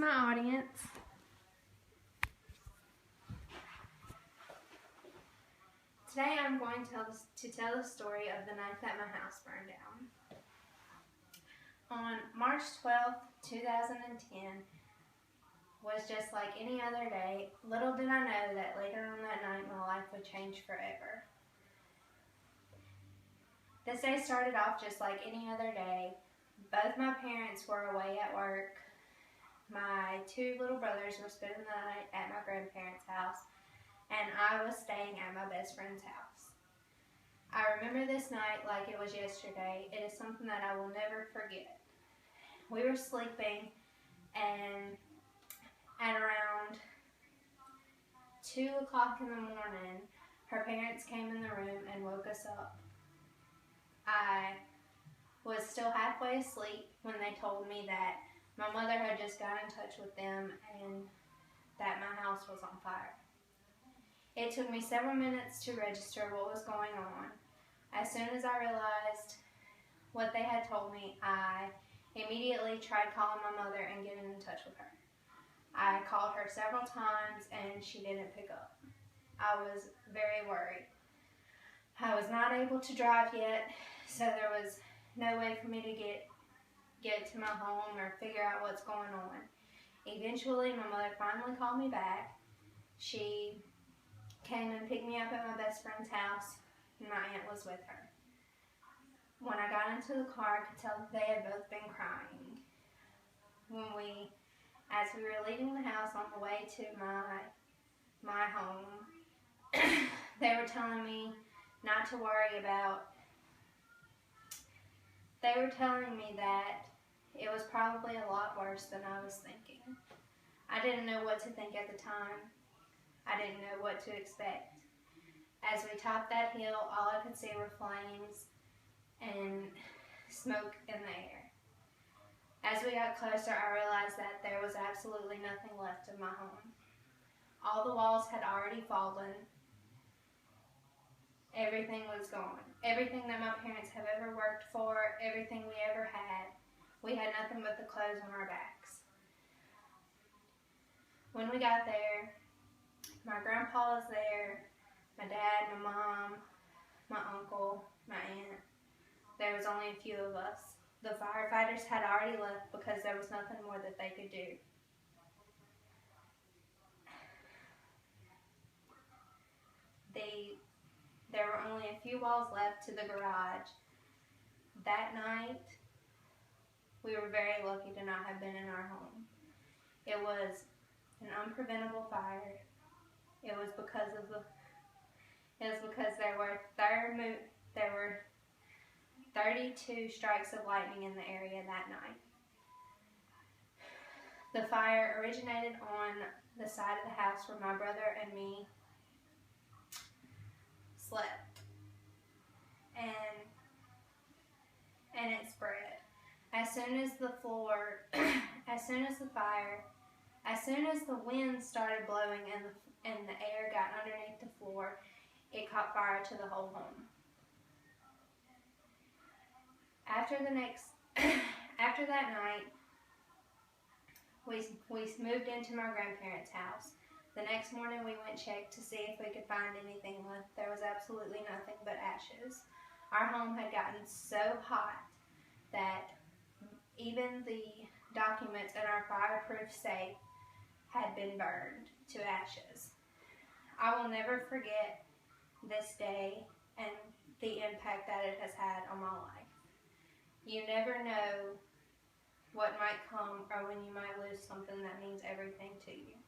my audience. Today I'm going to tell the story of the night that my house burned down. On March 12th, 2010 was just like any other day. Little did I know that later on that night my life would change forever. This day started off just like any other day. Both my parents were away at work. My two little brothers were spending the night at my grandparents' house, and I was staying at my best friend's house. I remember this night like it was yesterday. It is something that I will never forget. We were sleeping, and at around 2 o'clock in the morning, her parents came in the room and woke us up. I was still halfway asleep when they told me that my mother had just got in touch with them and that my house was on fire. It took me several minutes to register what was going on. As soon as I realized what they had told me, I immediately tried calling my mother and getting in touch with her. I called her several times and she didn't pick up. I was very worried. I was not able to drive yet, so there was no way for me to get to my home or figure out what's going on. Eventually, my mother finally called me back. She came and picked me up at my best friend's house, and my aunt was with her. When I got into the car, I could tell that they had both been crying. As we were leaving the house on the way to my home, they were telling me not to worry about. They were telling me that it was probably a lot worse than I was thinking. I didn't know what to think at the time. I didn't know what to expect. As we topped that hill, all I could see were flames and smoke in the air. As we got closer, I realized that there was absolutely nothing left of my home. All the walls had already fallen. Everything was gone. Everything that my parents have ever worked for, everything we ever had. We had nothing but the clothes on our backs. When we got there, my grandpa was there, my dad, my mom, my uncle, my aunt. There was only a few of us. The firefighters had already left because there was nothing more that they could do. There were only a few walls left to the garage. That night, we were very lucky to not have been in our home. It was an unpreventable fire. It was because there were 32 strikes of lightning in the area that night. The fire originated on the side of the house where my brother and me slept, and it spread. As soon as the wind started blowing and the air got underneath the floor, it caught fire to the whole home. After that night, we moved into my grandparents' house. The next morning we went check to see if we could find anything left. There was absolutely nothing but ashes. Our home had gotten so hot that even the documents in our fireproof safe had been burned to ashes. I will never forget this day and the impact that it has had on my life. You never know what might come or when you might lose something that means everything to you.